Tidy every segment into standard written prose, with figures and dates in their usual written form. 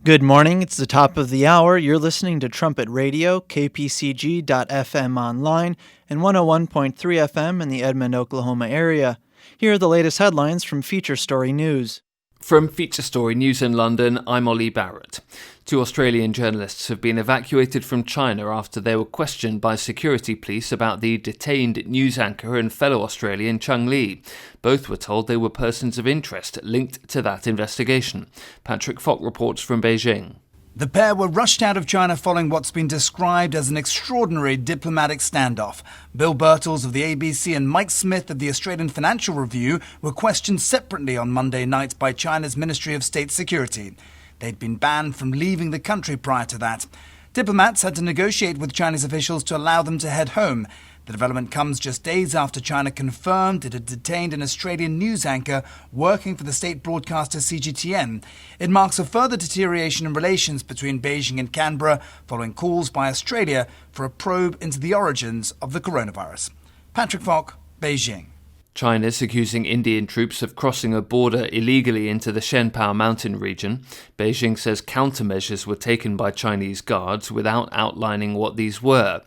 Good morning. It's the top of the hour. You're listening to Trumpet Radio, kpcg.fm online, and 101.3 FM in the Edmond, Oklahoma area. Here are the latest headlines from Feature Story News. From Feature Story News in London, I'm Ollie Barrett. 2 Australian journalists have been evacuated from China after they were questioned by security police about the detained news anchor and fellow Australian Chung Lee. Both were told they were persons of interest linked to that investigation. Patrick Falk reports from Beijing. The pair were rushed out of China following what's been described as an extraordinary diplomatic standoff. Bill Birtles of the ABC and Mike Smith of the Australian Financial Review were questioned separately on Monday night by China's Ministry of State Security. They'd been banned from leaving the country prior to that. Diplomats had to negotiate with Chinese officials to allow them to head home. The development comes just days after China confirmed it had detained an Australian news anchor working for the state broadcaster CGTN. It marks a further deterioration in relations between Beijing and Canberra following calls by Australia for a probe into the origins of the coronavirus. Patrick Falk, Beijing. China's accusing Indian troops of crossing a border illegally into the Shenpao mountain region. Beijing says countermeasures were taken by Chinese guards without outlining what these were.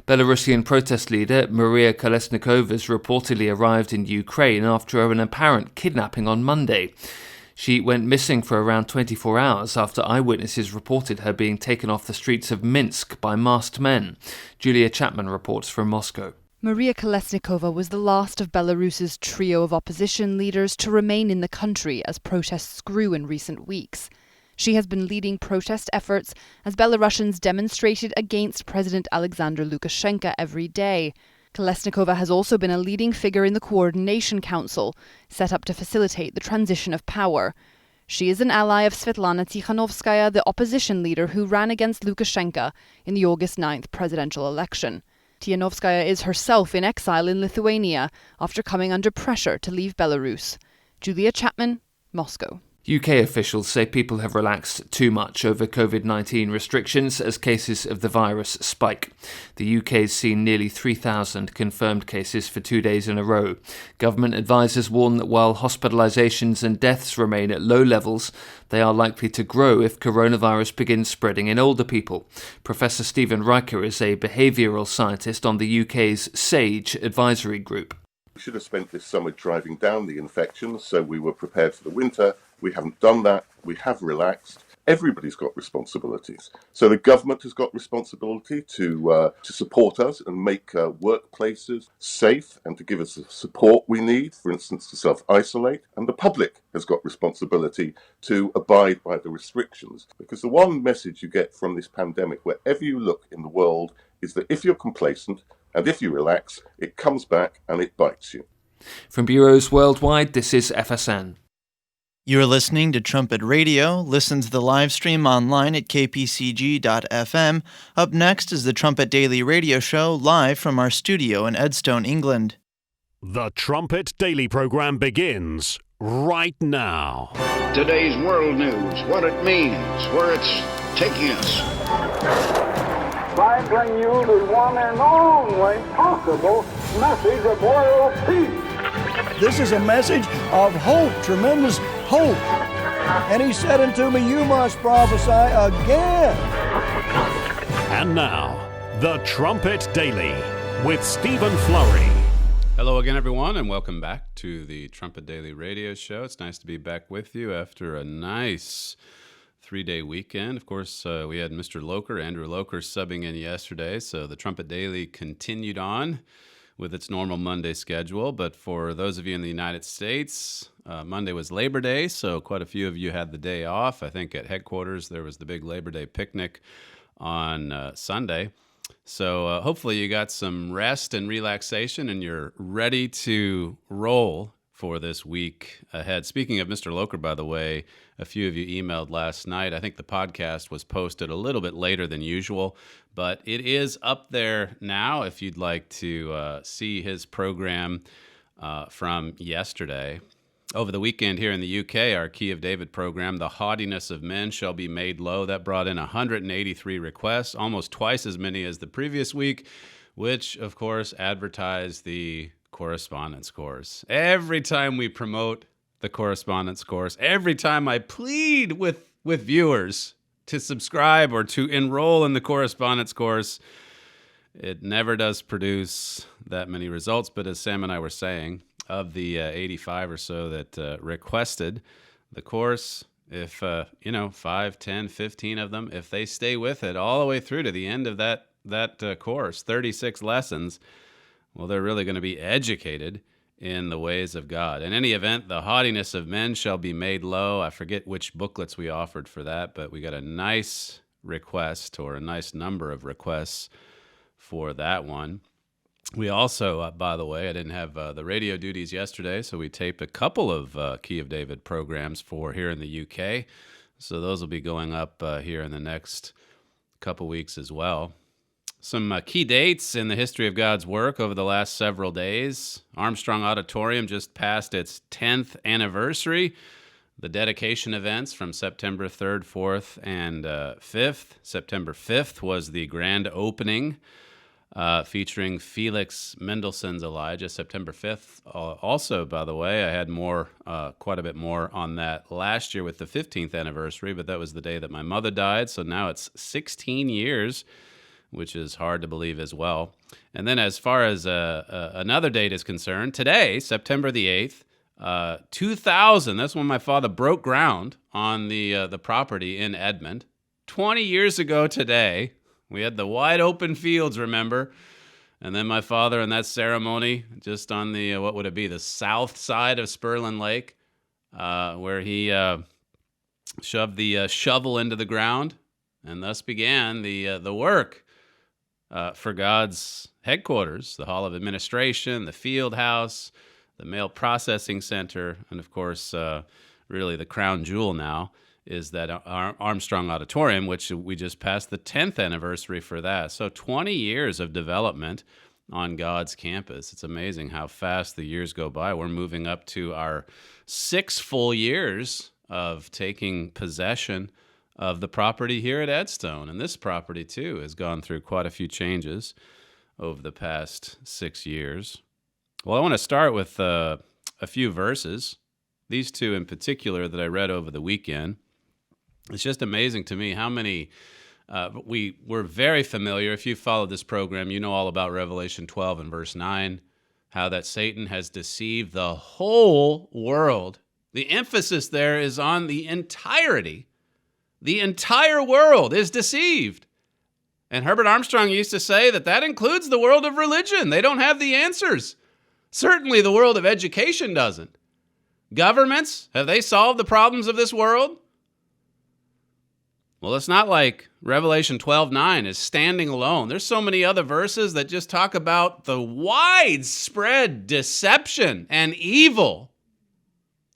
Belarusian protest leader Maria Kolesnikova has reportedly arrived in Ukraine after an apparent kidnapping on Monday. She went missing for around 24 hours after eyewitnesses reported her being taken off the streets of Minsk by masked men. Julia Chapman reports from Moscow. Maria Kolesnikova was the last of Belarus's trio of opposition leaders to remain in the country as protests grew in recent weeks. She has been leading protest efforts as Belarusians demonstrated against President Alexander Lukashenko every day. Kolesnikova has also been a leading figure in the Coordination Council, set up to facilitate the transition of power. She is an ally of Svetlana Tikhanovskaya, the opposition leader who ran against Lukashenko in the August 9th presidential election. Tikhanovskaya is herself in exile in Lithuania after coming under pressure to leave Belarus. Julia Chapman, Moscow. UK officials say people have relaxed too much over COVID-19 restrictions as cases of the virus spike. The UK's seen nearly 3,000 confirmed cases for 2 days in a row. Government advisers warn that while hospitalisations and deaths remain at low levels, they are likely to grow if coronavirus begins spreading in older people. Professor Stephen Riker is a behavioural scientist on the UK's SAGE advisory group. We should have spent this summer driving down the infections, so we were prepared for the winter. We haven't done that. We have relaxed. Everybody's got responsibilities. So the government has got responsibility to support us and make workplaces safe and to give us the support we need, for instance, to self-isolate. And the public has got responsibility to abide by the restrictions. Because the one message you get from this pandemic, wherever you look in the world, is that if you're complacent and if you relax, it comes back and it bites you. From bureaus worldwide, this is FSN. You're listening to Trumpet Radio. Listen to the live stream online at kpcg.fm. Up next is the Trumpet Daily Radio Show, live from our studio in Edstone, England. The Trumpet Daily program begins right now. Today's world news, what it means, where it's taking us. I bring you the one and only possible message of world peace. This is a message of hope, tremendous hope. And he said unto me, you must prophesy again. And now, the Trumpet Daily with Stephen Flurry. Hello again, everyone, and welcome back to the Trumpet Daily Radio Show. It's nice to be back with you after a nice 3-day weekend. Of course, we had Mr. Loker, Andrew Loker, subbing in yesterday, so the Trumpet Daily continued on with its normal Monday schedule. But for those of you in the United States, Monday was Labor Day, so quite a few of you had the day off. I think at headquarters there was the big Labor Day picnic on Sunday. So hopefully you got some rest and relaxation and you're ready to roll for this week ahead. Speaking of Mr. Loker, by the way, a few of you emailed last night. I think the podcast was posted a little bit later than usual, but it is up there now if you'd like to see his program from yesterday. Over the weekend here in the UK, our Key of David program, The Haughtiness of Men Shall Be Made Low, that brought in 183 requests, almost twice as many as the previous week, which, of course, advertised the correspondence course. Every time we promote the correspondence course, every time I plead with viewers to subscribe or to enroll in the correspondence course. It never does produce that many results, but as Sam and I were saying, of the 85 or so that requested the course, if 5, 10, 15 of them, if they stay with it all the way through to the end of that course, 36 lessons, well, they're really going to be educated in the ways of God. In any event, the haughtiness of men shall be made low. I forget which booklets we offered for that, but we got a nice request, or a nice number of requests for that one. We also, by the way, I didn't have the radio duties yesterday, so we taped a couple of Key of David programs for here in the UK. So those will be going up here in the next couple weeks as well. Some key dates in the history of God's work over the last several days. Armstrong Auditorium just passed its 10th anniversary. The dedication events from September 3rd, 4th, and 5th. September 5th was the grand opening featuring Felix Mendelssohn's Elijah. September 5th. Also, by the way, I had quite a bit more on that last year with the 15th anniversary, but that was the day that my mother died. So now it's 16 years, which is hard to believe as well. And then as far as another date is concerned, today, September the 8th, 2000, that's when my father broke ground on the property in Edmond. 20 years ago today, we had the wide open fields, remember? And then my father in that ceremony, just on the, what would it be, the south side of Spurlin Lake, where he shoved the shovel into the ground, and thus began the work for God's headquarters, the Hall of Administration, the Field House, the Mail Processing Center, and of course, really the crown jewel now is that Armstrong Auditorium, which we just passed the 10th anniversary for that. So 20 years of development on God's campus. It's amazing how fast the years go by. We're moving up to our 6 full years of taking possession of the property here at Edstone. And this property, too, has gone through quite a few changes over the past 6 years. Well, I want to start with a few verses, these two in particular that I read over the weekend. It's just amazing to me how many we're very familiar. If you followed this program, you know all about Revelation 12 and verse 9, how that Satan has deceived the whole world. The emphasis there is on the entirety. The entire world is deceived. And Herbert Armstrong used to say that includes the world of religion. They don't have the answers. Certainly the world of education doesn't. Governments, have they solved the problems of this world? Well, it's not like Revelation 12:9 is standing alone. There's so many other verses that just talk about the widespread deception and evil.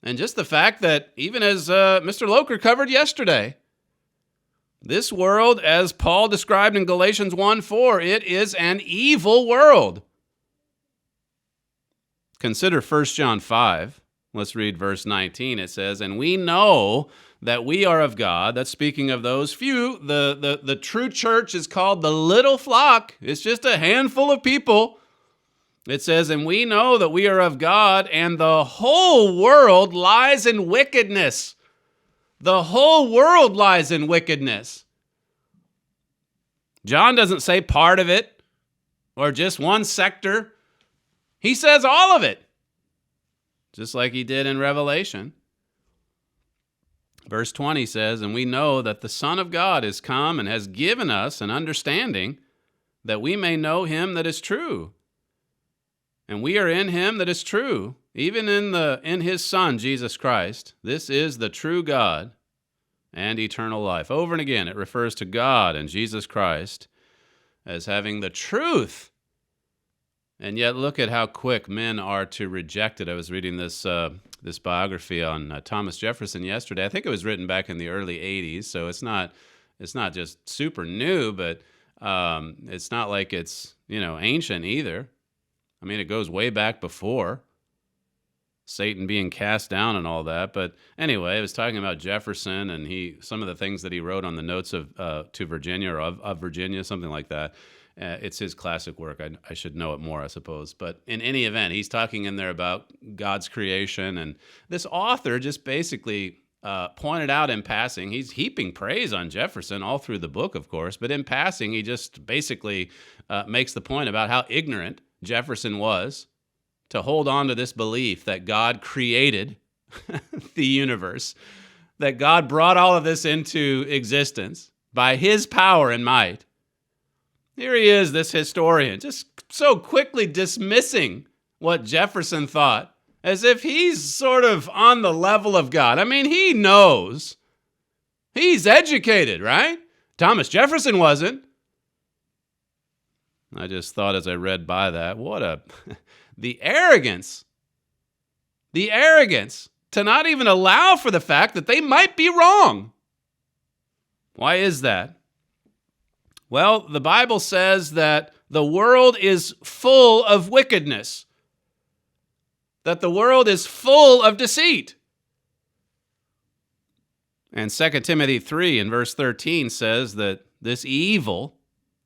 And just the fact that, even as Mr. Loker covered yesterday, this world, as Paul described in Galatians 1:4, it is an evil world. Consider 1 John 5. Let's read verse 19. It says, "And we know that we are of God." That's speaking of those few. The true church is called the little flock. It's just a handful of people. It says, "And we know that we are of God, and the whole world lies in wickedness." The whole world lies in wickedness. John doesn't say part of it or just one sector. He says all of it, just like he did in Revelation. Verse 20 says, "And we know that the Son of God is come and has given us an understanding that we may know him that is true. And we are in him that is true, even in his Son, Jesus Christ. This is the true God and eternal life." Over and again, it refers to God and Jesus Christ as having the truth. And yet look at how quick men are to reject it. I was reading this biography on Thomas Jefferson yesterday. I think it was written back in the early 80s, so it's not just super new, but it's not like it's, ancient either. I mean, it goes way back before Satan being cast down and all that. But anyway, it was talking about Jefferson and some of the things that he wrote on the notes of to Virginia, or of Virginia, something like that. It's his classic work. I should know it more, I suppose. But in any event, he's talking in there about God's creation. And this author just basically pointed out in passing, he's heaping praise on Jefferson all through the book, of course, but in passing, he just basically makes the point about how ignorant Jefferson was to hold on to this belief that God created the universe, that God brought all of this into existence by his power and might. Here he is, this historian, just so quickly dismissing what Jefferson thought, as if he's sort of on the level of God. I mean, he knows. He's educated, right? Thomas Jefferson wasn't. I just thought as I read by that, the arrogance to not even allow for the fact that they might be wrong. Why is that? Well, the Bible says that the world is full of wickedness, that the world is full of deceit. And 2 Timothy 3 in verse 13 says that this evil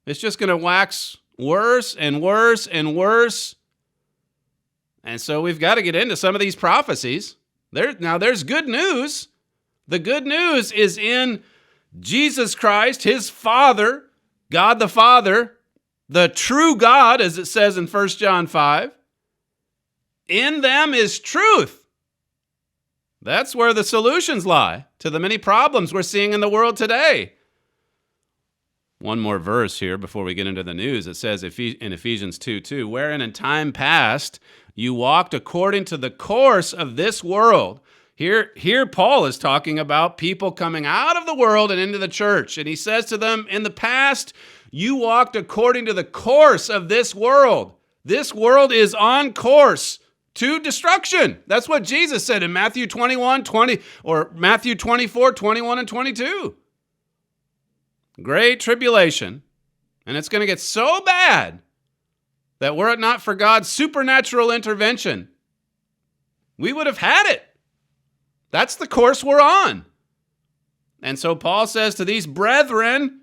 is just going to wax worse and worse and worse. And so we've got to get into some of these prophecies. Now there's good news. The good news is in Jesus Christ, his Father, God the Father, the true God, as it says in 1 John 5. In them is truth. That's where the solutions lie to the many problems we're seeing in the world today. One more verse here before we get into the news. It says in Ephesians 2:2, wherein in time past you walked according to the course of this world. Here Paul is talking about people coming out of the world and into the church. And he says to them, in the past, you walked according to the course of this world. This world is on course to destruction. That's what Jesus said in Matthew 21:20 or Matthew 24:21 and 22. Great tribulation. And it's going to get so bad that were it not for God's supernatural intervention, we would have had it. That's the course we're on. And so Paul says to these brethren,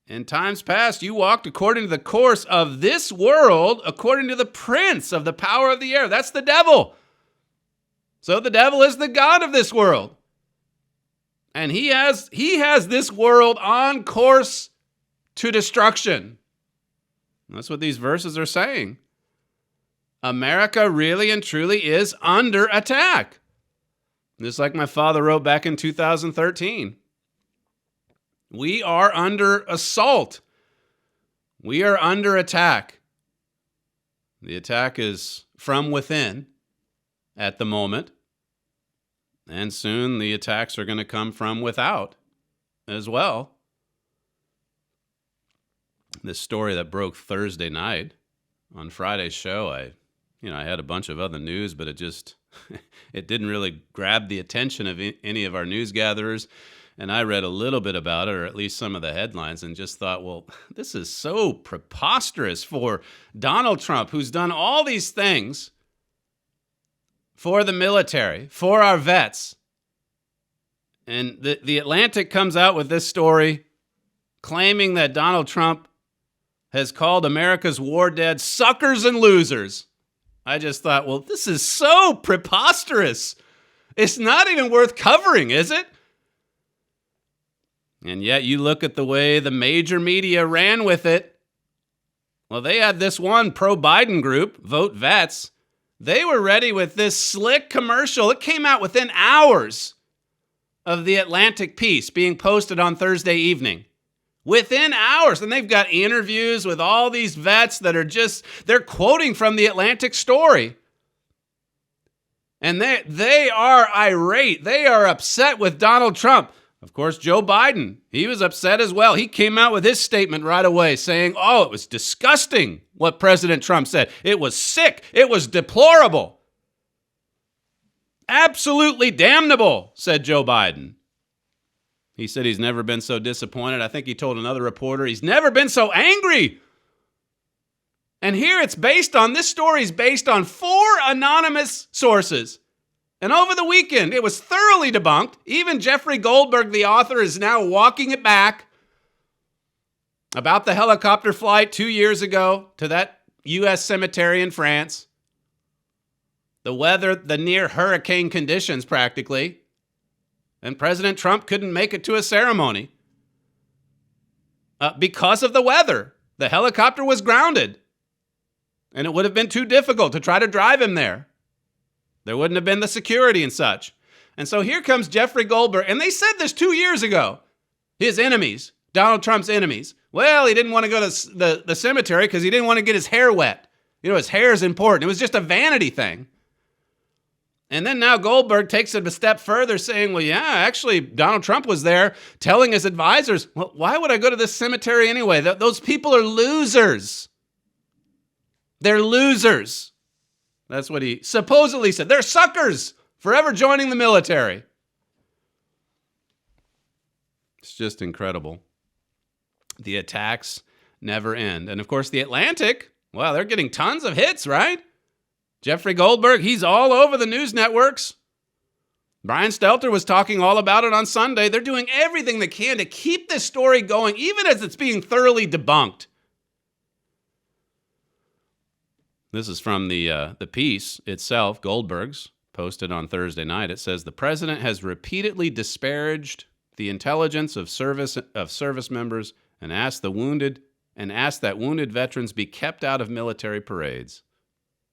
in times past, you walked according to the course of this world, according to the prince of the power of the air. That's the devil. So the devil is the god of this world. And he has this world on course to destruction. That's what these verses are saying. America really and truly is under attack. Just like my father wrote back in 2013. We are under assault. We are under attack. The attack is from within at the moment. And soon the attacks are going to come from without as well. This story that broke Thursday night on Friday's show, I had a bunch of other news, but it didn't really grab the attention of any of our news gatherers. And I read a little bit about it, or at least some of the headlines, and just thought, well, this is so preposterous for Donald Trump, who's done all these things for the military, for our vets. And the Atlantic comes out with this story claiming that Donald Trump has called America's war dead suckers and losers. I just thought, well, this is so preposterous. It's not even worth covering, is it? And yet you look at the way the major media ran with it. Well, they had this one pro-Biden group, Vote Vets. They were ready with this slick commercial. It came out within hours of the Atlantic piece being posted on Thursday evening. Within hours. And they've got interviews with all these vets that are they're quoting from the Atlantic story. And they are irate. They are upset with Donald Trump. Of course, Joe Biden, he was upset as well. He came out with his statement right away saying, it was disgusting what President Trump said. It was sick. It was deplorable. Absolutely damnable, said Joe Biden. He said he's never been so disappointed. I think he told another reporter he's never been so angry. And here this story is based on 4 anonymous sources. And over the weekend, it was thoroughly debunked. Even Jeffrey Goldberg, the author, is now walking it back about the helicopter flight 2 years ago to that U.S. cemetery in France. The weather, the near hurricane conditions practically. and President Trump couldn't make it to a ceremony because of the weather. The helicopter was grounded, and it would have been too difficult to try to drive him there. There wouldn't have been the security and such. And so here comes Jeffrey Goldberg, and they said this 2 years ago. His enemies, Donald Trump's enemies. Well, he didn't want to go to the cemetery because he didn't want to get his hair wet. You know, his hair is important. It was just a vanity thing. And then now Goldberg takes it a step further, saying, well, yeah, actually, Donald Trump was there telling his advisors, well, why would I go to this cemetery anyway? Those people are losers. They're losers. That's what he supposedly said. They're suckers for ever joining the military. It's just incredible. The attacks never end. And of course, The Atlantic, well, they're getting tons of hits, right? Jeffrey Goldberg, he's all over the news networks. Brian Stelter was talking all about it on Sunday. They're doing everything they can to keep this story going, even as it's being thoroughly debunked. This is from the piece itself, Goldberg's, posted on Thursday night. It says, the president has repeatedly disparaged the intelligence of service members and asked that wounded veterans be kept out of military parades.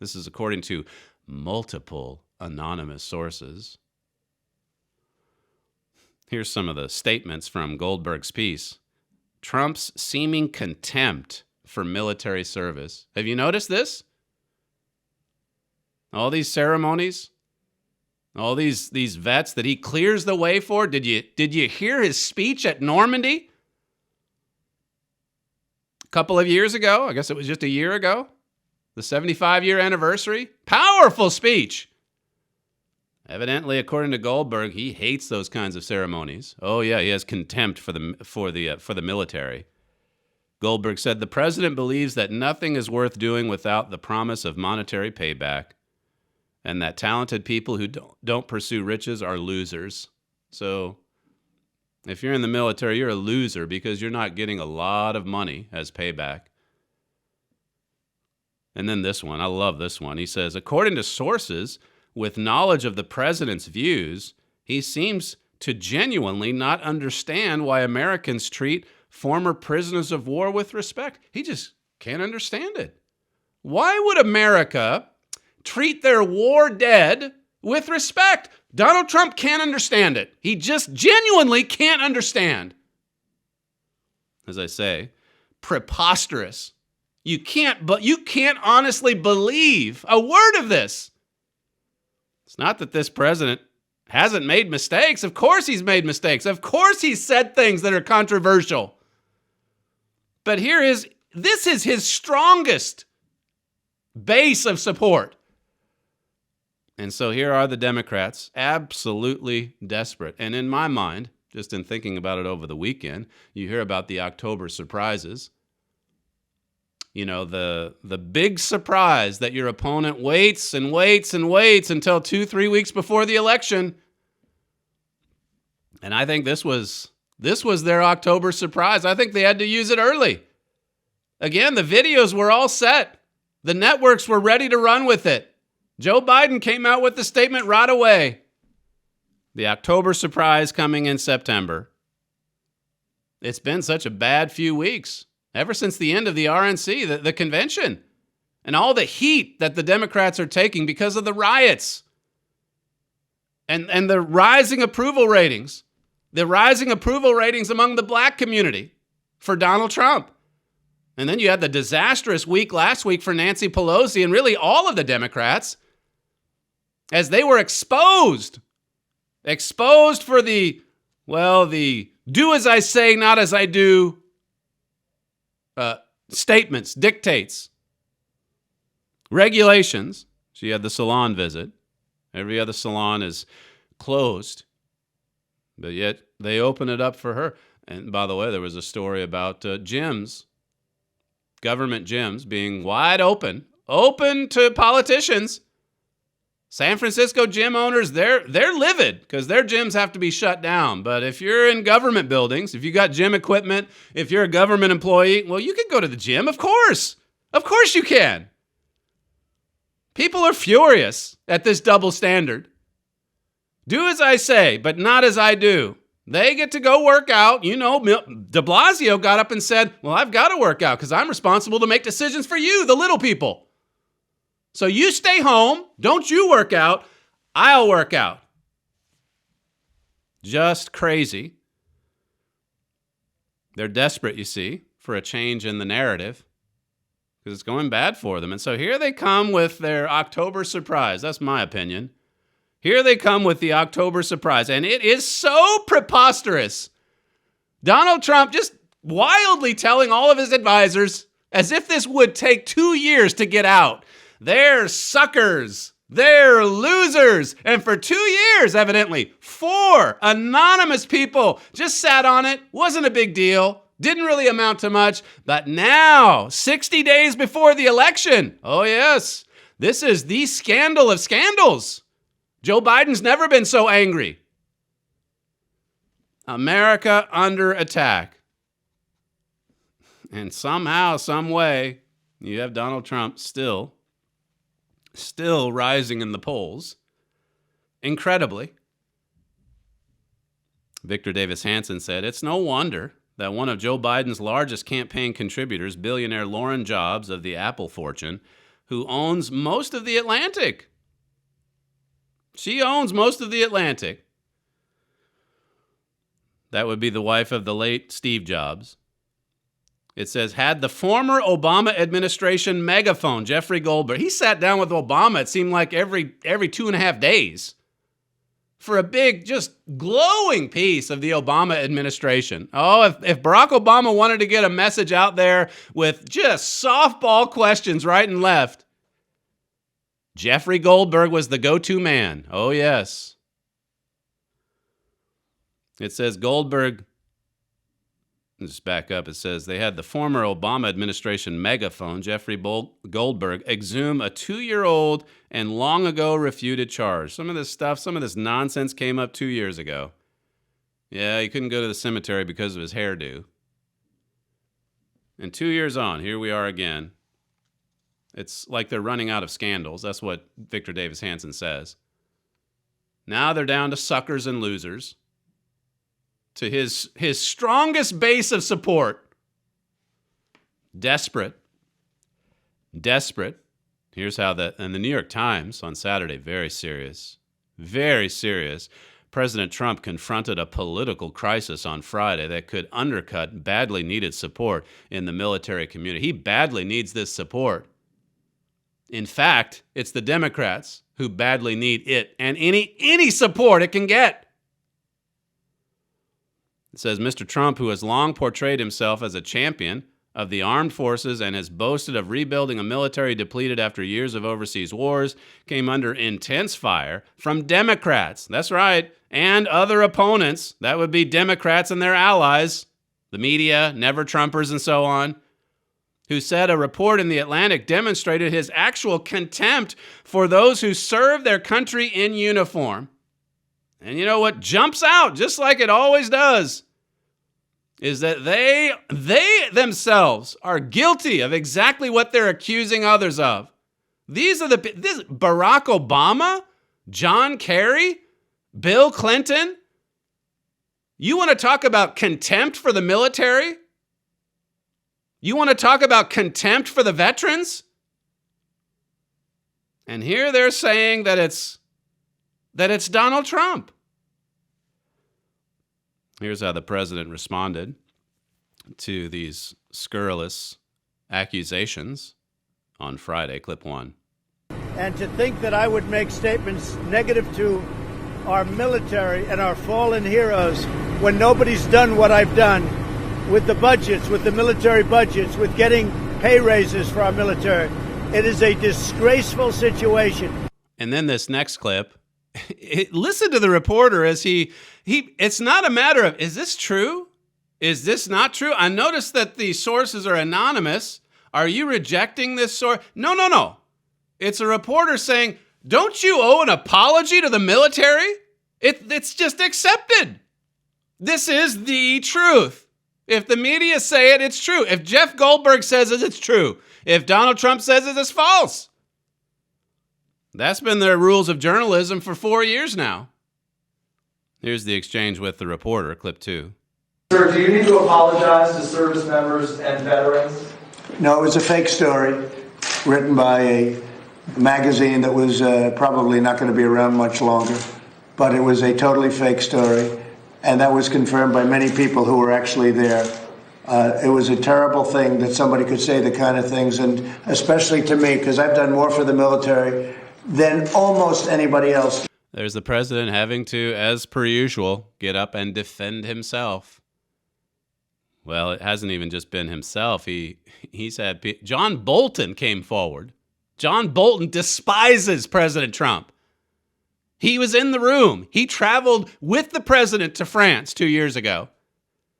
This is according to multiple anonymous sources. Here's some of the statements from Goldberg's piece. Trump's seeming contempt for military service. Have you noticed this? All these ceremonies, all these vets that he clears the way for. Did you hear his speech at Normandy? A couple of years ago, I guess it was just a year ago. The 75-year anniversary, powerful speech. Evidently, according to Goldberg, he hates those kinds of ceremonies. Oh yeah, he has contempt for the military. Goldberg said the president believes that nothing is worth doing without the promise of monetary payback, and that talented people who don't pursue riches are losers. So, if you're in the military, you're a loser because you're not getting a lot of money as payback. And then this one, I love this one. He says, according to sources with knowledge of the president's views, he seems to genuinely not understand why Americans treat former prisoners of war with respect. He just can't understand it. Why would America treat their war dead with respect? Donald Trump can't understand it. He just genuinely can't understand. As I say, preposterous. You can't honestly believe a word of this. It's not that this president hasn't made mistakes. Of course he's made mistakes. Of course he's said things that are controversial. But this is his strongest base of support. And so here are the Democrats, absolutely desperate. And in my mind, just in thinking about it over the weekend, you hear about the October surprises. You know, the big surprise that your opponent waits and waits and waits until 2-3 weeks before the election. And I think this was their October surprise. I think they had to use it early. Again, the videos were all set. The networks were ready to run with it. Joe Biden came out with the statement right away. The October surprise coming in September. It's been such a bad few weeks. Ever since the end of the RNC, the convention, and all the heat that the Democrats are taking because of the riots and the rising approval ratings, among the black community for Donald Trump. And then you had the disastrous week last week for Nancy Pelosi and really all of the Democrats as they were exposed for the do as I say, not as I do statements, dictates, regulations. She had the salon visit. Every other salon is closed, but yet they open it up for her. And by the way, there was a story about gyms, government gyms being wide open to politicians. San Francisco gym owners, they're livid because their gyms have to be shut down. But if you're in government buildings, if you got gym equipment, if you're a government employee, well, you can go to the gym, of course. Of course you can. People are furious at this double standard. Do as I say, but not as I do. They get to go work out. You know, de Blasio got up and said, well, I've got to work out because I'm responsible to make decisions for you, the little people. So you stay home. Don't you work out. I'll work out. Just crazy. They're desperate, you see, for a change in the narrative because it's going bad for them. And so here they come with their October surprise. That's my opinion. Here they come with the October surprise, and it is so preposterous. Donald Trump just wildly telling all of his advisors, as if this would take 2 years to get out, they're suckers, they're losers. And for 2 years, evidently, 4 anonymous people just sat on it, wasn't a big deal, didn't really amount to much. But now, 60 days before the election, oh yes, this is the scandal of scandals. Joe Biden's never been so angry. America under attack. And somehow, some way, you have Donald Trump still rising in the polls. Incredibly. Victor Davis Hanson said, it's no wonder that one of Joe Biden's largest campaign contributors, billionaire Lauren Jobs of the Apple fortune, who owns most of the Atlantic. She owns most of the Atlantic. That would be the wife of the late Steve Jobs. It says, had the former Obama administration megaphone, Jeffrey Goldberg. He sat down with Obama, it seemed like every 2.5 days, for a big, just glowing piece of the Obama administration. Oh, if Barack Obama wanted to get a message out there with just softball questions right and left, Jeffrey Goldberg was the go-to man. Oh, yes. It says Goldberg, let's back up. It says they had the former Obama administration megaphone, Jeffrey Goldberg, exhume a 2-year-old and long ago refuted charge. Some of this nonsense came up 2 years ago. Yeah, he couldn't go to the cemetery because of his hairdo. And 2 years on, here we are again. It's like they're running out of scandals. That's what Victor Davis Hanson says. Now they're down to suckers and losers. To his strongest base of support. Desperate. Here's how and the New York Times on Saturday, very serious. President Trump confronted a political crisis on Friday that could undercut badly needed support in the military community. He badly needs this support. In fact, it's the Democrats who badly need it and any support it can get. It says, Mr. Trump, who has long portrayed himself as a champion of the armed forces and has boasted of rebuilding a military depleted after years of overseas wars, came under intense fire from Democrats. That's right. And other opponents. That would be Democrats and their allies, the media, never-Trumpers, and so on, who said a report in The Atlantic demonstrated his actual contempt for those who serve their country in uniform. And you know what jumps out, just like it always does, is that they themselves are guilty of exactly what they're accusing others of. This Barack Obama, John Kerry, Bill Clinton. You want to talk about contempt for the military? You want to talk about contempt for the veterans? And here they're saying that it's Donald Trump. Here's how the president responded to these scurrilous accusations on Friday, clip 1. And to think that I would make statements negative to our military and our fallen heroes when nobody's done what I've done with the budgets, with the military budgets, with getting pay raises for our military. It is a disgraceful situation. And then this next clip, listen to the reporter as it's not a matter of, is this true? Is this not true? I noticed that the sources are anonymous. Are you rejecting this source? No. It's a reporter saying, don't you owe an apology to the military? It's just accepted. This is the truth. If the media say it, it's true. If Jeff Goldberg says it, it's true. If Donald Trump says it, it's false. That's been the rules of journalism for 4 years now. Here's the exchange with the reporter, clip 2. Sir, do you need to apologize to service members and veterans? No, it was a fake story written by a magazine that was probably not going to be around much longer. But it was a totally fake story, and that was confirmed by many people who were actually there. It was a terrible thing that somebody could say the kind of things, and especially to me, because I've done more for the military than almost anybody else. There's the president having to, as per usual, get up and defend himself. Well, it hasn't even just been himself. He's had John Bolton came forward. John Bolton despises President Trump. He was in the room. He traveled with the president to France 2 years ago.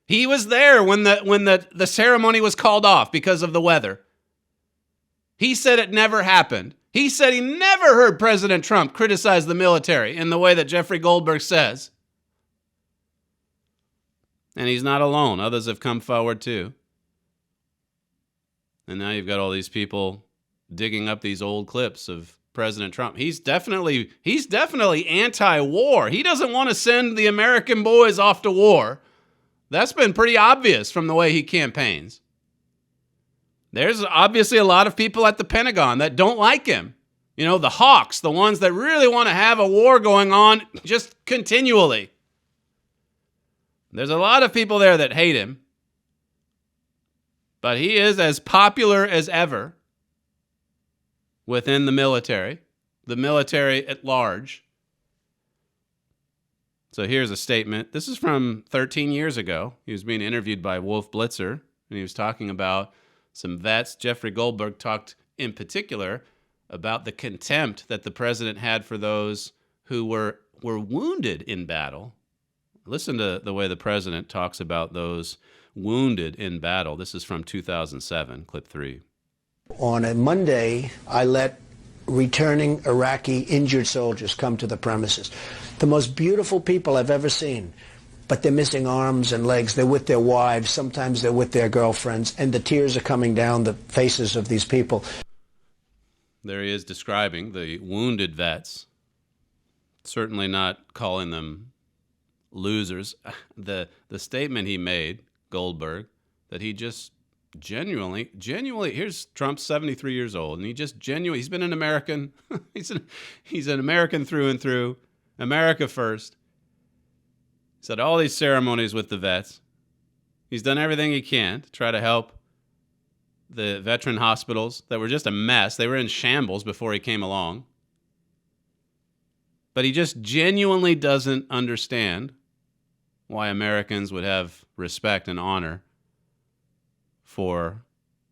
He was there when the ceremony was called off because of the weather. He said it never happened. He said he never heard President Trump criticize the military in the way that Jeffrey Goldberg says. And he's not alone. Others have come forward too. And now you've got all these people digging up these old clips of President Trump. He's definitely anti-war. He doesn't want to send the American boys off to war. That's been pretty obvious from the way he campaigns. There's obviously a lot of people at the Pentagon that don't like him. You know, the hawks, the ones that really want to have a war going on just continually. There's a lot of people there that hate him. But he is as popular as ever within the military at large. So here's a statement. This is from 13 years ago. He was being interviewed by Wolf Blitzer, and he was talking about some vets. Jeffrey Goldberg talked in particular about the contempt that the president had for those who were wounded in battle. Listen to the way the president talks about those wounded in battle. This is from 2007, clip 3. On a Monday, I let returning Iraqi injured soldiers come to the premises. The most beautiful people I've ever seen, but they're missing arms and legs. They're with their wives. Sometimes they're with their girlfriends, and the tears are coming down the faces of these people. There he is describing the wounded vets, certainly not calling them losers. The statement he made, Goldberg, that he just genuinely, here's Trump, 73 years old, and he's been an American. he's an American through and through. America first. He's had all these ceremonies with the vets. He's done everything he can to try to help the veteran hospitals that were just a mess. They were in shambles before he came along. But he just genuinely doesn't understand why Americans would have respect and honor for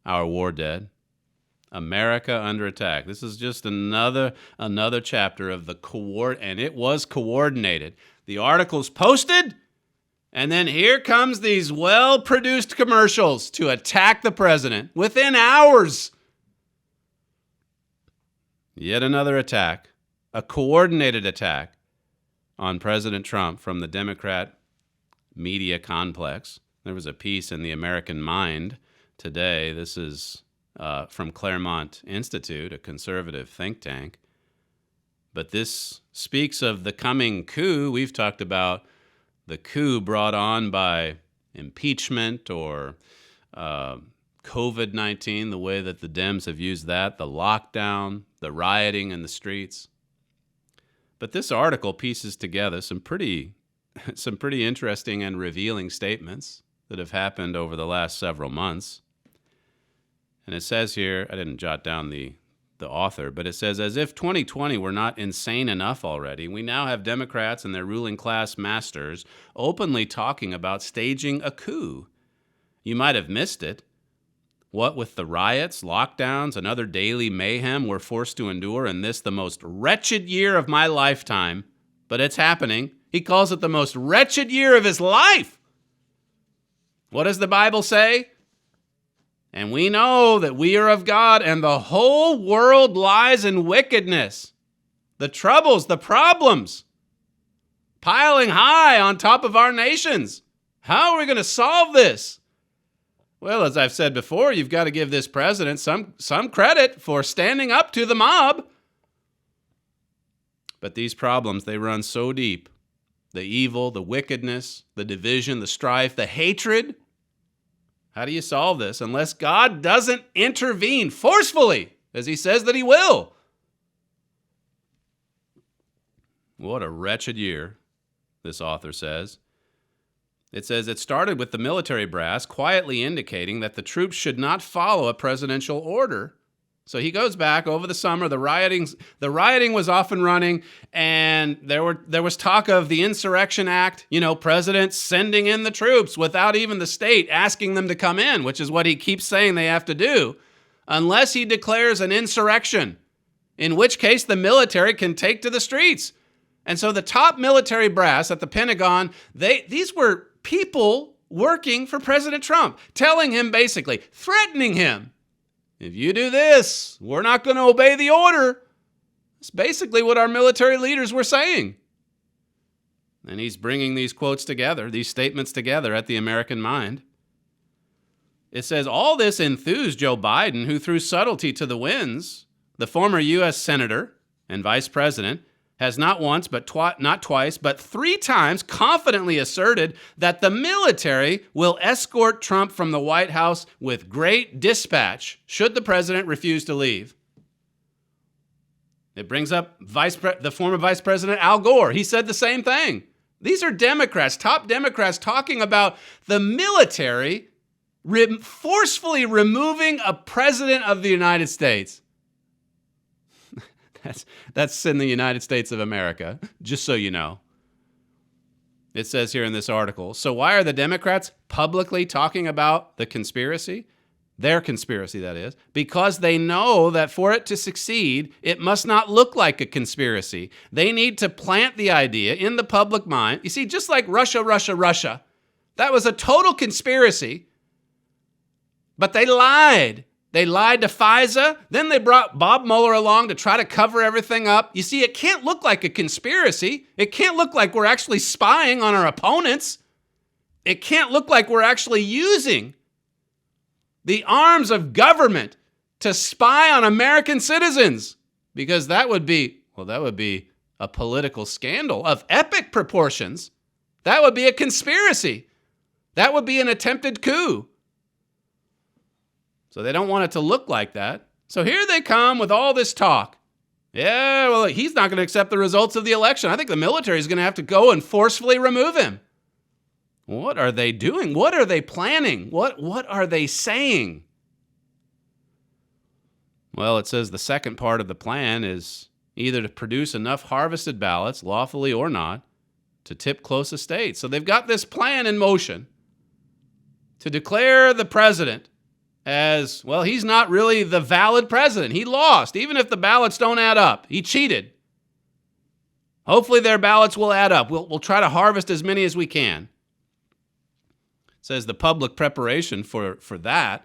our war dead. America under attack. This is just another chapter of the and it was coordinated. The article's posted, and then here comes these well-produced commercials to attack the president within hours. Yet another attack, a coordinated attack on President Trump from the Democrat media complex. There was a piece in the American Mind today. This is from Claremont Institute, a conservative think tank. But this speaks of the coming coup. We've talked about the coup brought on by impeachment or COVID-19, the way that the Dems have used that, the lockdown, the rioting in the streets. But this article pieces together some pretty interesting and revealing statements that have happened over the last several months. And it says here, I didn't jot down the author, but it says, as if 2020 were not insane enough already, we now have Democrats and their ruling class masters openly talking about staging a coup. You might have missed it. What with the riots, lockdowns, and other daily mayhem we're forced to endure in this, the most wretched year of my lifetime. But it's happening. He calls it the most wretched year of his life. What does the Bible say? And we know that we are of God, and the whole world lies in wickedness. The troubles, the problems, piling high on top of our nations. How are we going to solve this? Well, as I've said before, you've got to give this president some credit for standing up to the mob. But these problems, they run so deep the evil, the wickedness, the division, the strife, the hatred. How do you solve this unless God doesn't intervene forcefully, as he says that he will? What a wretched year, this author says. It says it started with the military brass quietly indicating that the troops should not follow a presidential order. So he goes back over the summer. The rioting was off and running, and there was talk of the Insurrection Act. President sending in the troops without even the state asking them to come in, which is what he keeps saying they have to do, unless he declares an insurrection, in which case the military can take to the streets. And so the top military brass at the Pentagon, these were people working for President Trump, telling him basically, threatening him, if you do this, we're not going to obey the order. That's basically what our military leaders were saying. And he's bringing these quotes together, these statements together at the American Mind. It says, all this enthused Joe Biden, who threw subtlety to the winds. The former U.S. Senator and Vice President has not once, not twice, but 3 times confidently asserted that the military will escort Trump from the White House with great dispatch should the president refuse to leave. It brings up the former Vice President Al Gore. He said the same thing. These are Democrats, top Democrats, talking about the military forcefully removing a president of the United States. That's in the United States of America, just so you know. It says here in this article, so why are the Democrats publicly talking about the conspiracy? Their conspiracy, that is. Because they know that for it to succeed, it must not look like a conspiracy. They need to plant the idea in the public mind. You see, just like Russia, that was a total conspiracy, but they lied. They lied to FISA. Then they brought Bob Mueller along to try to cover everything up. You see, it can't look like a conspiracy. It can't look like we're actually spying on our opponents. It can't look like we're actually using the arms of government to spy on American citizens, because that would be a political scandal of epic proportions. That would be a conspiracy. That would be an attempted coup. So they don't want it to look like that. So here they come with all this talk. Yeah, well, he's not going to accept the results of the election. I think the military is going to have to go and forcefully remove him. What are they doing? What are they planning? What are they saying? Well, it says the second part of the plan is either to produce enough harvested ballots, lawfully or not, to tip closest states. So they've got this plan in motion to declare the president as, well, he's not really the valid president. He lost, even if the ballots don't add up. He cheated. Hopefully their ballots will add up. We'll try to harvest as many as we can. It says the public preparation for that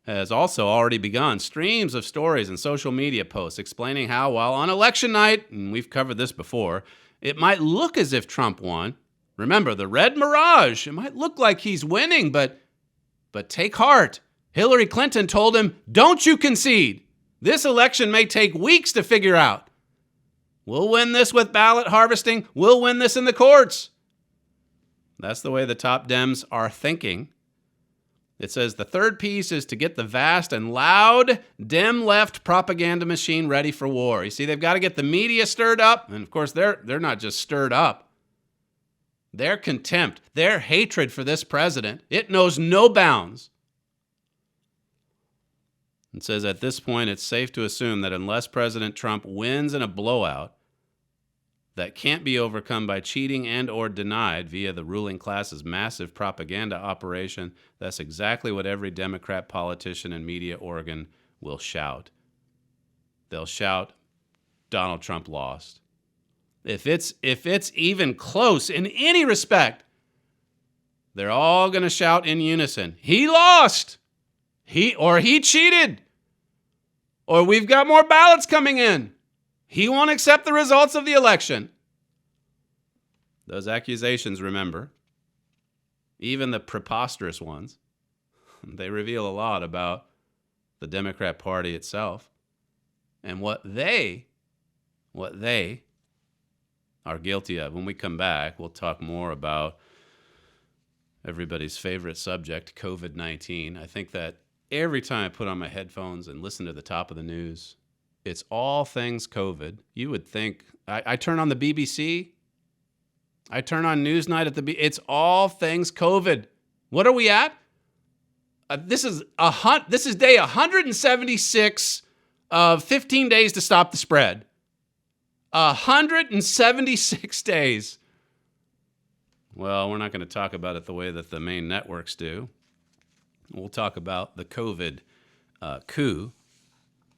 has also already begun. Streams of stories and social media posts explaining how, while on election night, and we've covered this before, it might look as if Trump won. Remember, the red mirage. It might look like he's winning, but take heart. Hillary Clinton told him, don't you concede. This election may take weeks to figure out. We'll win this with ballot harvesting. We'll win this in the courts. That's the way the top Dems are thinking. It says the third piece is to get the vast and loud Dem left propaganda machine ready for war. You see, they've got to get the media stirred up. And of course, they're not just stirred up. Their contempt, their hatred for this president, it knows no bounds. It says at this point, it's safe to assume that unless President Trump wins in a blowout that can't be overcome by cheating and or denied via the ruling class's massive propaganda operation, that's exactly what every Democrat politician and media organ will shout. They'll shout, Donald Trump lost. If it's even close in any respect, they're all going to shout in unison, he lost, he cheated, or we've got more ballots coming in. He won't accept the results of the election. Those accusations, remember, even the preposterous ones, they reveal a lot about the Democrat Party itself and what they are guilty of. When we come back, we'll talk more about everybody's favorite subject, COVID-19. I think that every time I put on my headphones and listen to the top of the news, it's all things COVID. You would think, I turn on the BBC, I turn on Newsnight at it's all things COVID. What are we at? This is day 176 of 15 days to stop the spread. 176 days. Well, we're not going to talk about it the way that the main networks do. We'll talk about the COVID coup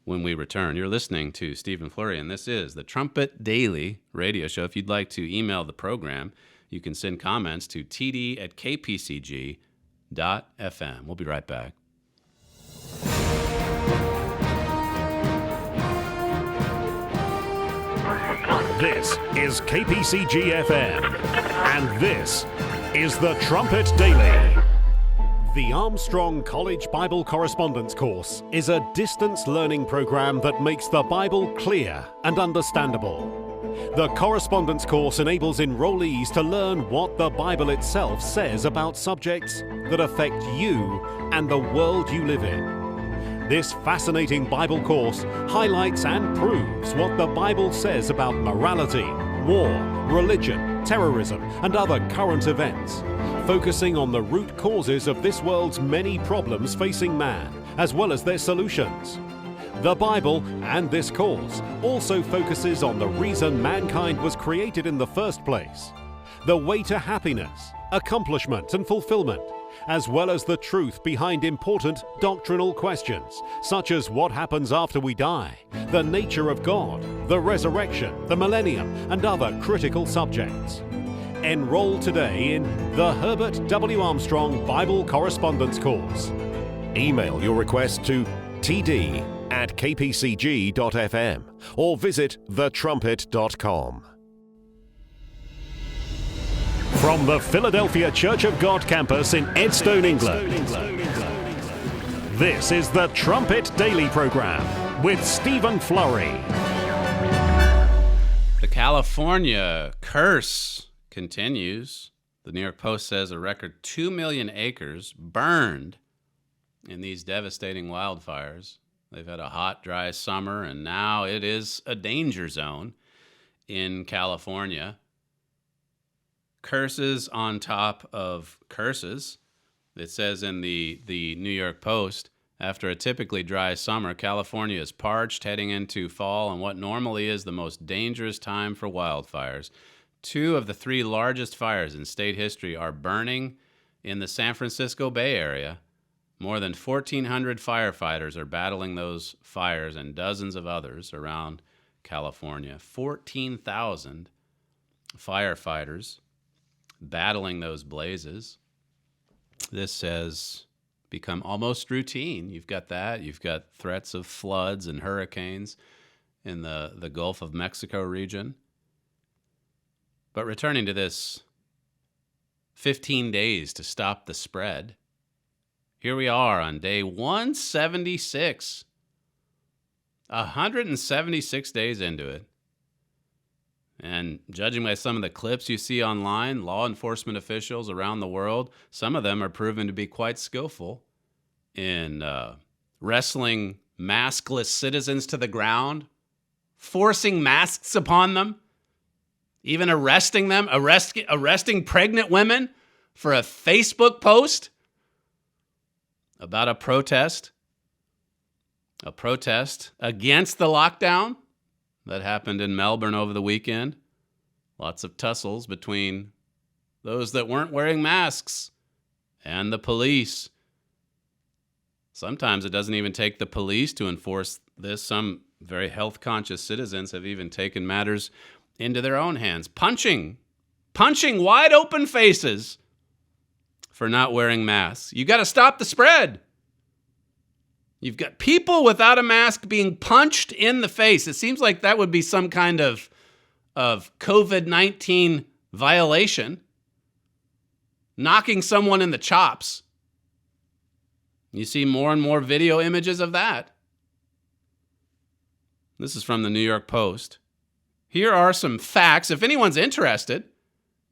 when we return. You're listening to Stephen Flurry, and this is the Trumpet Daily Radio Show. If you'd like to email the program, you can send comments to td@kpcg.fm. We'll be right back. This is KPCG-FM, and this is the Trumpet Daily. The Armstrong College Bible Correspondence Course is a distance learning program that makes the Bible clear and understandable. The correspondence course enables enrollees to learn what the Bible itself says about subjects that affect you and the world you live in. This fascinating Bible course highlights and proves what the Bible says about morality, war, religion, terrorism, and other current events, focusing on the root causes of this world's many problems facing man, as well as their solutions. The Bible and this course also focuses on the reason mankind was created in the first place, the way to happiness, accomplishment, and fulfillment, as well as the truth behind important doctrinal questions, such as what happens after we die, the nature of God, the resurrection, the millennium, and other critical subjects. Enroll today in the Herbert W. Armstrong Bible Correspondence Course. Email your request to td@kpcg.fm or visit thetrumpet.com. From the Philadelphia Church of God campus in Edstone, England, this is the Trumpet Daily Program with Stephen Flurry. The California curse continues. The New York Post says a record 2 million acres burned in these devastating wildfires. They've had a hot, dry summer, and now it is a danger zone in California. Curses on top of curses. It says in the New York Post, after a typically dry summer, California is parched, heading into fall and what normally is the most dangerous time for wildfires. 2 of the 3 largest fires in state history are burning in the San Francisco Bay Area. More than 1,400 firefighters are battling those fires and dozens of others around California. 14,000 firefighters battling those blazes. This has become almost routine. You've got that. You've got threats of floods and hurricanes in the Gulf of Mexico region. But returning to this 15 days to stop the spread, here we are on day 176. 176 days into it. And judging by some of the clips you see online, law enforcement officials around the world, some of them are proven to be quite skillful in wrestling maskless citizens to the ground, forcing masks upon them, even arresting them, arresting pregnant women for a Facebook post about a protest against the lockdown that happened in Melbourne over the weekend. Lots of tussles between those that weren't wearing masks and the police. Sometimes it doesn't even take the police to enforce this. Some very health-conscious citizens have even taken matters into their own hands, punching wide-open faces for not wearing masks. You got to stop the spread. You've got people without a mask being punched in the face. It seems like that would be some kind of COVID-19 violation. Knocking someone in the chops. You see more and more video images of that. This is from the New York Post. Here are some facts. If anyone's interested,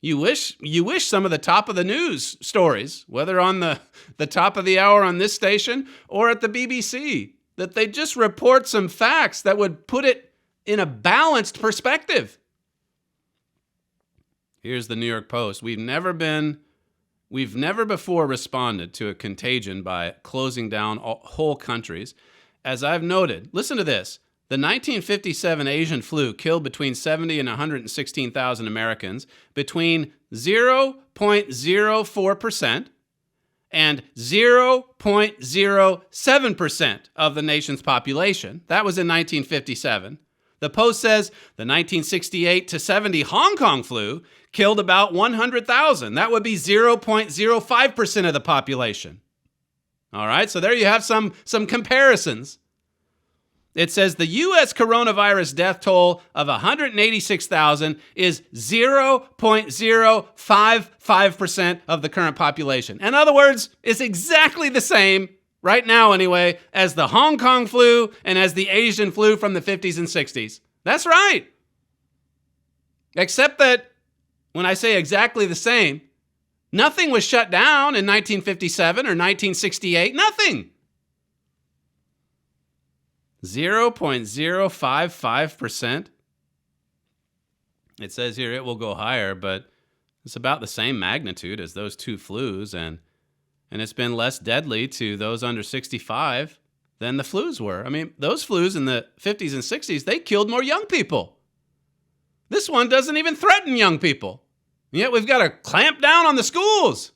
you wish some of the top of the news stories, whether on the top of the hour on this station or at the BBC, that they just report some facts that would put it in a balanced perspective. Here's the New York Post. We've never before responded to a contagion by closing down whole countries. As I've noted, listen to this. The 1957 Asian flu killed between 70 and 116,000 Americans, between 0.04% and 0.07% of the nation's population. That was in 1957. The Post says the 1968 to 70 Hong Kong flu killed about 100,000. That would be 0.05% of the population. All right, so there you have some comparisons. It says the U.S. coronavirus death toll of 186,000 is 0.055% of the current population. In other words, it's exactly the same, right now anyway, as the Hong Kong flu and as the Asian flu from the 50s and 60s. That's right. Except that when I say exactly the same, nothing was shut down in 1957 or 1968. Nothing. 0.055%. It says here it will go higher, but it's about the same magnitude as those two flus, and it's been less deadly to those under 65 than the flus were. I mean, those flus in the 50s and 60s, they killed more young people. This one doesn't even threaten young people. And yet we've got to clamp down on the schools.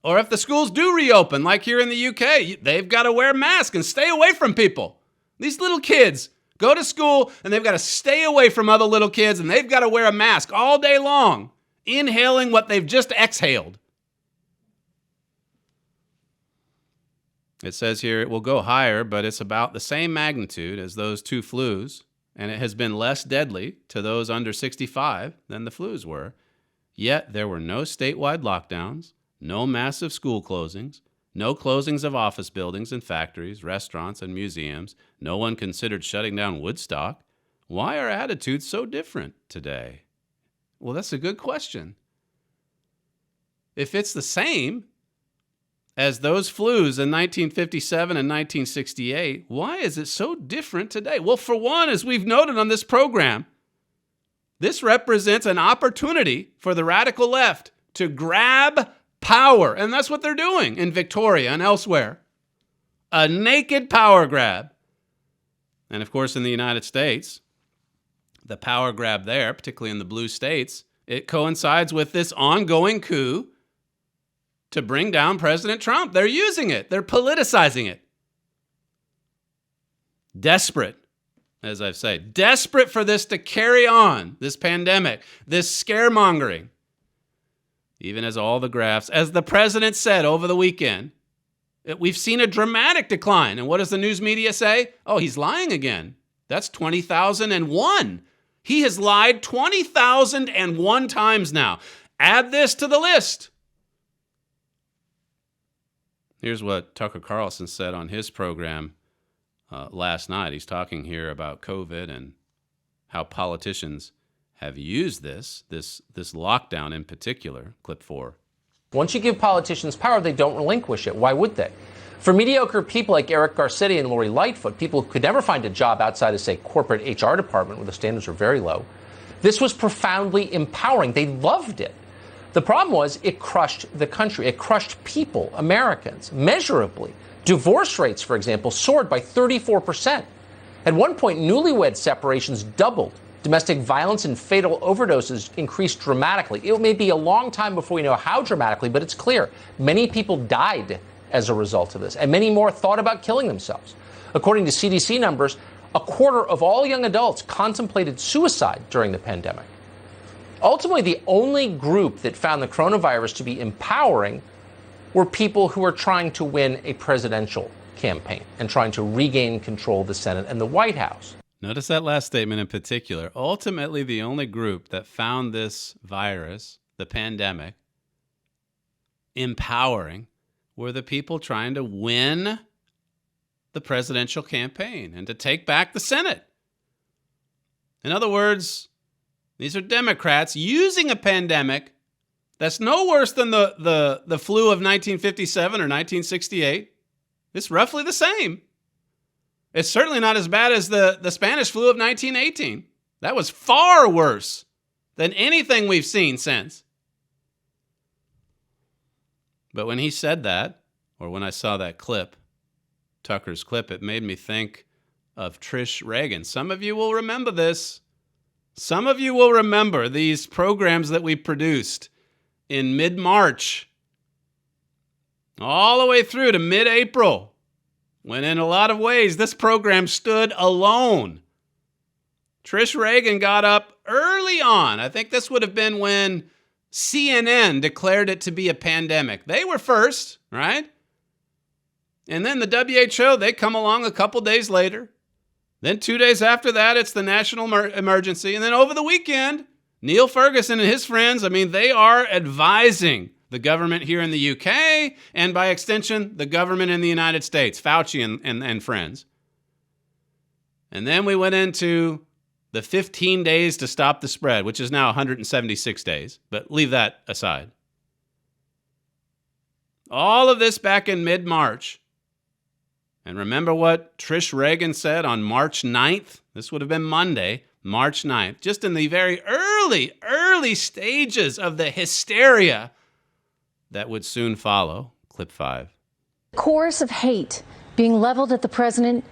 Or if the schools do reopen, like here in the UK, they've got to wear masks and stay away from people. These little kids go to school and they've got to stay away from other little kids and they've got to wear a mask all day long, inhaling what they've just exhaled. It says here it will go higher, but it's about the same magnitude as those two flus, and it has been less deadly to those under 65 than the flus were. Yet there were no statewide lockdowns, no massive school closings, no closings of office buildings and factories, restaurants and museums. No one considered shutting down Woodstock. Why are attitudes so different today? Well, that's a good question. If it's the same as those flus in 1957 and 1968, why is it so different today? Well, for one, as we've noted on this program, this represents an opportunity for the radical left to grab power, and that's what they're doing in Victoria and elsewhere. A naked power grab. And of course, in the United States, the power grab there, particularly in the blue states, it coincides with this ongoing coup to bring down President Trump. They're using it. They're politicizing it. Desperate, as I've said, desperate for this to carry on, this pandemic, this scaremongering. Even as all the graphs, as the president said over the weekend, we've seen a dramatic decline. And what does the news media say? Oh, he's lying again. That's 20,001. He has lied 20,001 times now. Add this to the list. Here's what Tucker Carlson said on his program last night. He's talking here about COVID and how politicians have used this lockdown in particular. Clip 4. Once you give politicians power, they don't relinquish it. Why would they? For mediocre people like Eric Garcetti and Lori Lightfoot, people who could never find a job outside of, say, corporate HR department where the standards are very low, this was profoundly empowering. They loved it. The problem was it crushed the country. It crushed people, Americans, measurably. Divorce rates, for example, soared by 34%. At one point, newlywed separations doubled. Domestic violence and fatal overdoses increased dramatically. It may be a long time before we know how dramatically, but it's clear. Many people died as a result of this, and many more thought about killing themselves. According to CDC numbers, a quarter of all young adults contemplated suicide during the pandemic. Ultimately, the only group that found the coronavirus to be empowering were people who were trying to win a presidential campaign and trying to regain control of the Senate and the White House. Notice that last statement in particular. Ultimately, the only group that found this virus, the pandemic, empowering were the people trying to win the presidential campaign and to take back the Senate. In other words, these are Democrats using a pandemic that's no worse than the flu of 1957 or 1968. It's roughly the same. It's certainly not as bad as the Spanish flu of 1918. That was far worse than anything we've seen since. But when he said that, or when I saw that clip, Tucker's clip, it made me think of Trish Reagan. Some of you will remember this. Some of you will remember these programs that we produced in mid-March, all the way through to mid-April, when in a lot of ways this program stood alone. Trish Reagan got up early on. I think this would have been when CNN declared it to be a pandemic. They were first, right? And then the WHO, they come along a couple days later. Then 2 days after that, it's the national emergency. And then over the weekend, Neil Ferguson and his friends, they are advising the government here in the UK and by extension, the government in the United States, Fauci and friends. And then we went into the 15 days to stop the spread, which is now 176 days, but leave that aside. All of this back in mid-March. And remember what Trish Reagan said on March 9th? This would have been Monday, March 9th, just in the very early stages of the hysteria that would soon follow. Clip 5. The chorus of hate being leveled at the president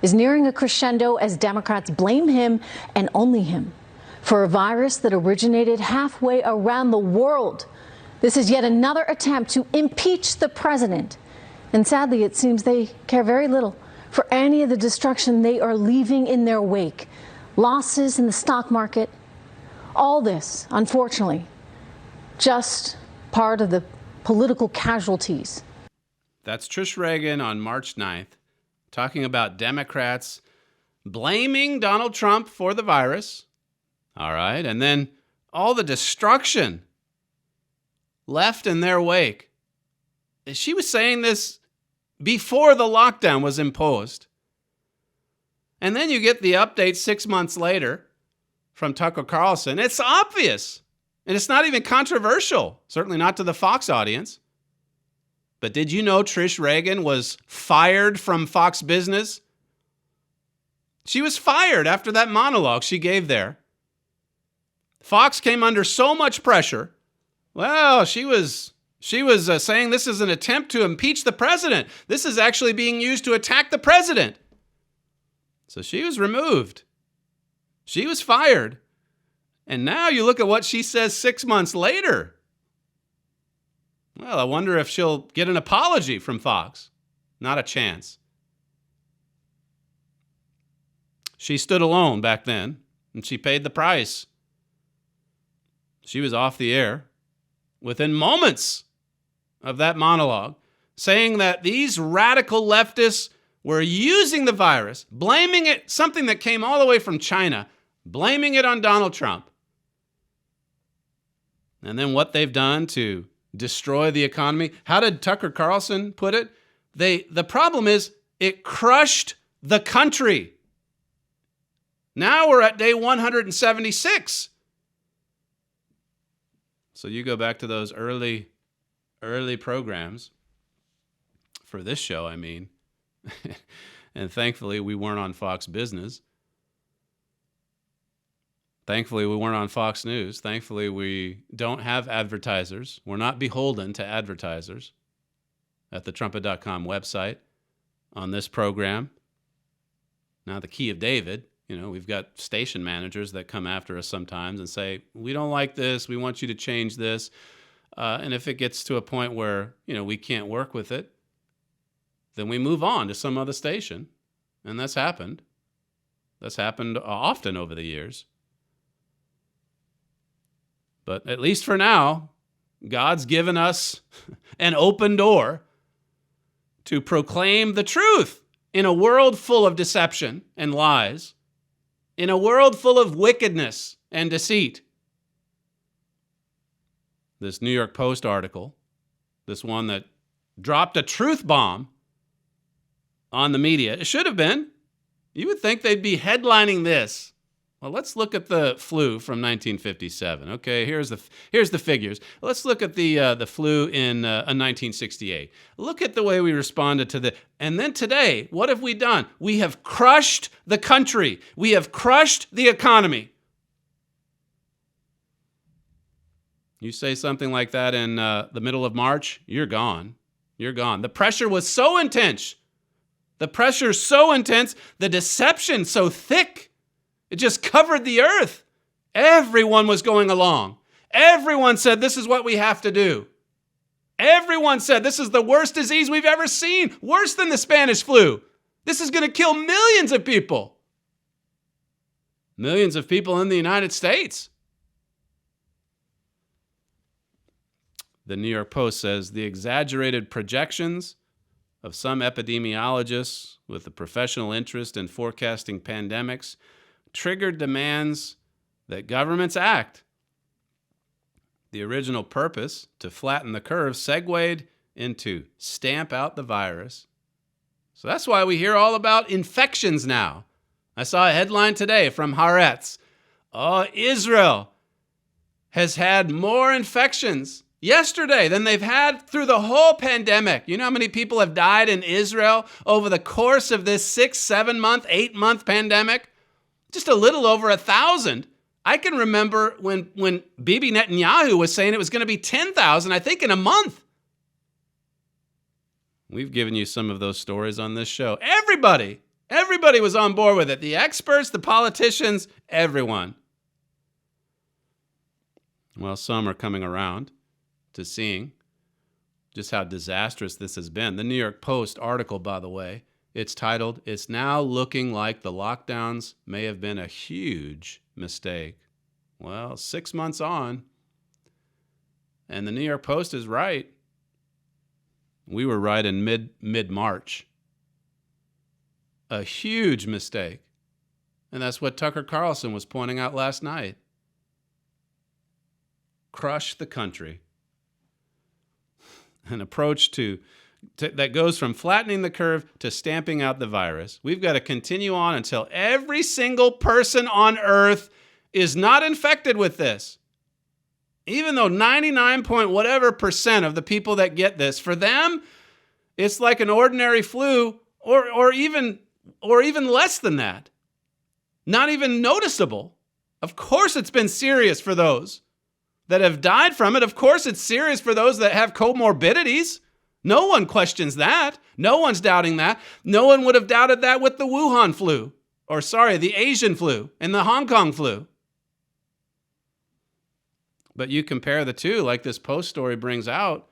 is nearing a crescendo as Democrats blame him and only him for a virus that originated halfway around the world. This is yet another attempt to impeach the president. And sadly, it seems they care very little for any of the destruction they are leaving in their wake. Losses in the stock market. All this, unfortunately, just part of the political casualties. That's Trish Reagan on March 9th, talking about Democrats blaming Donald Trump for the virus. All right. And then all the destruction left in their wake. She was saying this before the lockdown was imposed. And then you get the update 6 months later from Tucker Carlson. It's obvious. And it's not even controversial, certainly not to the Fox audience. But did you know Trish Reagan was fired from Fox Business? She was fired after that monologue she gave there. Fox came under so much pressure. Well, she was saying this is an attempt to impeach the president. This is actually being used to attack the president. So she was removed. She was fired. And now you look at what she says 6 months later. Well, I wonder if she'll get an apology from Fox. Not a chance. She stood alone back then, and she paid the price. She was off the air within moments of that monologue, saying that these radical leftists were using the virus, blaming it, something that came all the way from China, blaming it on Donald Trump. And then what they've done to destroy the economy. How did Tucker Carlson put it? The problem is it crushed the country. Now we're at day 176. So you go back to those early programs for this show, and thankfully we weren't on Fox Business. Thankfully, we weren't on Fox News. Thankfully, we don't have advertisers. We're not beholden to advertisers at the trumpet.com website on this program. Now, the key of David, we've got station managers that come after us sometimes and say, we don't like this. We want you to change this. And if it gets to a point where, we can't work with it, then we move on to some other station. And that's happened. That's happened often over the years. But at least for now, God's given us an open door to proclaim the truth in a world full of deception and lies, in a world full of wickedness and deceit. This New York Post article, this one that dropped a truth bomb on the media, it should have been. You would think they'd be headlining this Well, let's look at the flu from 1957. Okay, here's the figures. Let's look at the flu in 1968. Look at the way we responded to the. And then today, what have we done? We have crushed the country. We have crushed the economy. You say something like that in the middle of March, you're gone. You're gone. The pressure was so intense. The pressure so intense. The deception so thick. It just covered the earth. Everyone was going along. Everyone said, this is what we have to do. Everyone said, this is the worst disease we've ever seen. Worse than the Spanish flu. This is going to kill millions of people. Millions of people in the United States. The New York Post says the exaggerated projections of some epidemiologists with a professional interest in forecasting pandemics triggered demands that governments act. The original purpose, to flatten the curve, segued into stamp out the virus. So that's why we hear all about infections now. I saw a headline today from Haaretz. Oh, Israel has had more infections yesterday than they've had through the whole pandemic. You know how many people have died in Israel over the course of this 6, 7 month, 8 month pandemic? Just a little over 1,000. I can remember when Bibi Netanyahu was saying it was going to be 10,000, I think, in a month. We've given you some of those stories on this show. Everybody was on board with it. The experts, the politicians, everyone. Well, some are coming around to seeing just how disastrous this has been. The New York Post article, by the way, it's titled, "It's Now Looking Like the Lockdowns May Have Been a Huge Mistake." Well, 6 months on, and the New York Post is right. We were right in mid-March. A huge mistake. And that's what Tucker Carlson was pointing out last night. Crush the country. An approach that goes from flattening the curve to stamping out the virus. We've got to continue on until every single person on earth is not infected with this. Even though 99% of the people that get this, for them, it's like an ordinary flu or even less than that. Not even noticeable. Of course it's been serious for those that have died from it. Of course it's serious for those that have comorbidities. No one questions that. No one's doubting that. No one would have doubted that with the Wuhan flu. The Asian flu and the Hong Kong flu. But you compare the two, like this Post story brings out,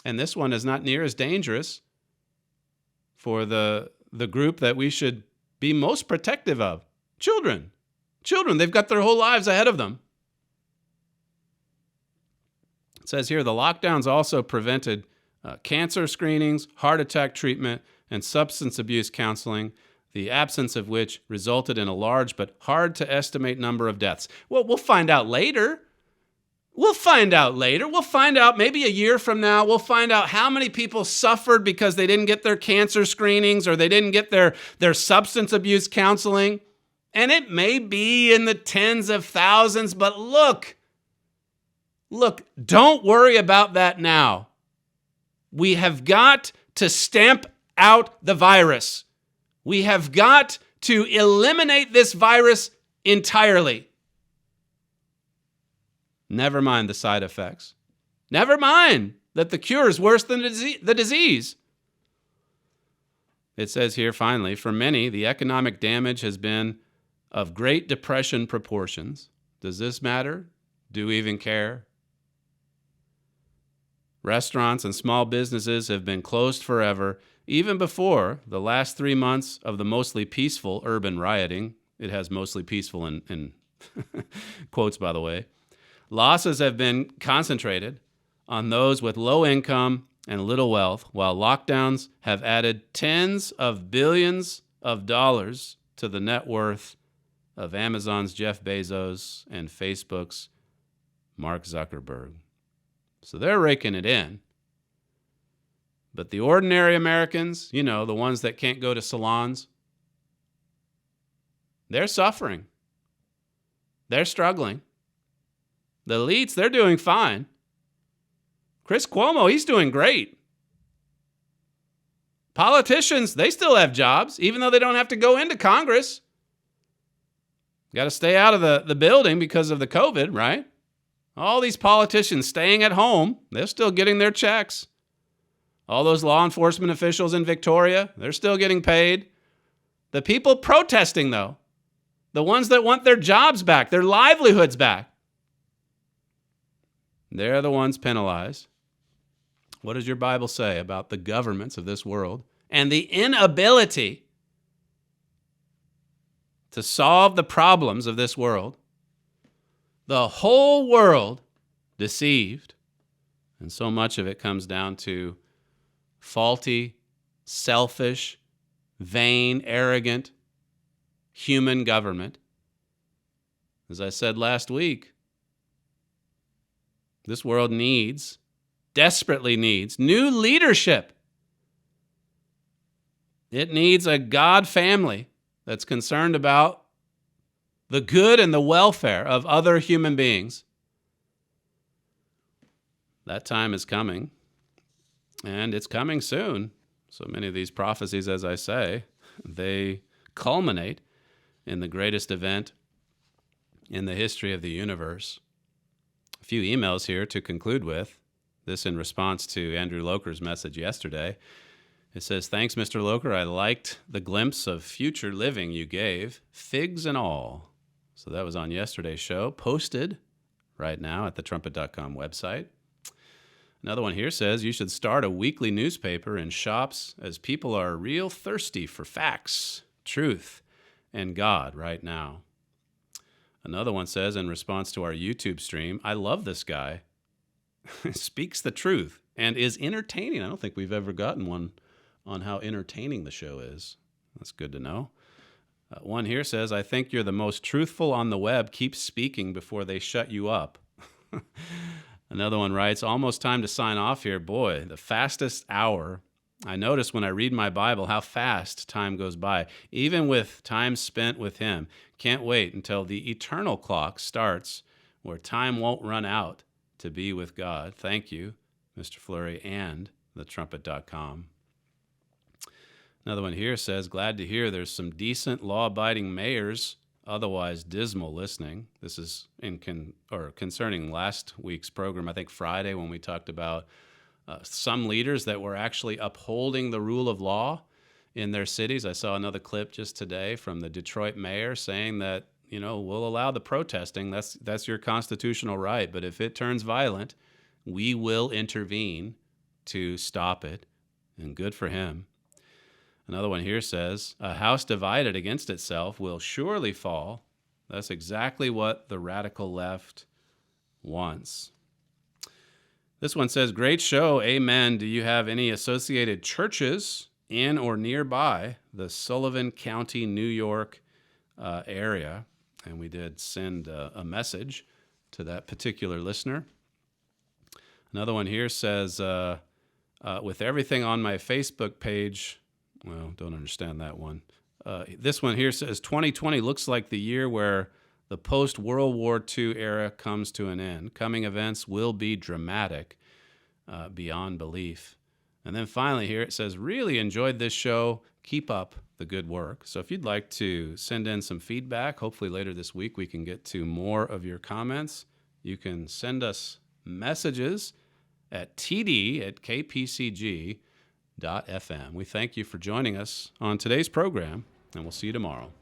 and this one is not near as dangerous for the group that we should be most protective of. Children. Children, they've got their whole lives ahead of them. It says here, the lockdowns also prevented cancer screenings, heart attack treatment, and substance abuse counseling, the absence of which resulted in a large but hard to estimate number of deaths. Well, we'll find out later. We'll find out maybe a year from now. We'll find out how many people suffered because they didn't get their cancer screenings or they didn't get their substance abuse counseling. And it may be in the tens of thousands, but look, don't worry about that now. We have got to stamp out the virus. We have got to eliminate this virus entirely. Never mind the side effects. Never mind that the cure is worse than the disease. It says here, finally, for many, the economic damage has been of Great Depression proportions. Does this matter? Do we even care? Restaurants and small businesses have been closed forever, even before the last 3 months of the mostly peaceful urban rioting. It has mostly peaceful in quotes, by the way. Losses have been concentrated on those with low income and little wealth, while lockdowns have added tens of billions of dollars to the net worth of Amazon's Jeff Bezos and Facebook's Mark Zuckerberg. So they're raking it in. But the ordinary Americans, the ones that can't go to salons, they're suffering. they're struggling. The elites, they're doing fine. Chris Cuomo, he's doing great. Politicians, they still have jobs, even though they don't have to go into Congress. Got to stay out of the building because of the COVID, right? All these politicians staying at home, they're still getting their checks. All those law enforcement officials in Victoria, they're still getting paid. The people protesting, though, the ones that want their jobs back, their livelihoods back, they're the ones penalized. What does your Bible say about the governments of this world and the inability to solve the problems of this world? The whole world deceived, and so much of it comes down to faulty, selfish, vain, arrogant, human government. As I said last week, this world desperately needs new leadership. It needs a God family that's concerned about the good and the welfare of other human beings. That time is coming, and it's coming soon. So many of these prophecies, as I say, they culminate in the greatest event in the history of the universe. A few emails here to conclude with. This in response to Andrew Loker's message yesterday. It says, "Thanks, Mr. Loker. I liked the glimpse of future living you gave, figs and all." So that was on yesterday's show, posted right now at the trumpet.com website. Another one here says, "You should start a weekly newspaper in shops as people are real thirsty for facts, truth, and God right now." Another one says, in response to our YouTube stream, "I love this guy. Speaks the truth and is entertaining." I don't think we've ever gotten one on how entertaining the show is. That's good to know. One here says, "I think you're the most truthful on the web. Keep speaking before they shut you up." Another one writes, "Almost time to sign off here. Boy, the fastest hour. I notice when I read my Bible how fast time goes by, even with time spent with Him. Can't wait until the eternal clock starts where time won't run out to be with God. Thank you, Mr. Flurry and thetrumpet.com. Another one here says, "Glad to hear there's some decent law-abiding mayors, otherwise dismal listening." This is concerning last week's program, I think Friday, when we talked about some leaders that were actually upholding the rule of law in their cities. I saw another clip just today from the Detroit mayor saying that, we'll allow the protesting. That's your constitutional right. But if it turns violent, we will intervene to stop it. And good for him. Another one here says, "A house divided against itself will surely fall." That's exactly what the radical left wants. This one says, "Great show. Amen. Do you have any associated churches in or nearby the Sullivan County, New York area?" And we did send a message to that particular listener. Another one here says, "With everything on my Facebook page," well, don't understand that one. This one here says, "2020 looks like the year where the post-World War II era comes to an end. Coming events will be dramatic beyond belief." And then finally here it says, "Really enjoyed this show. Keep up the good work." So if you'd like to send in some feedback, hopefully later this week we can get to more of your comments. You can send us messages at td@kpcg.fm. We thank you for joining us on today's program, and we'll see you tomorrow.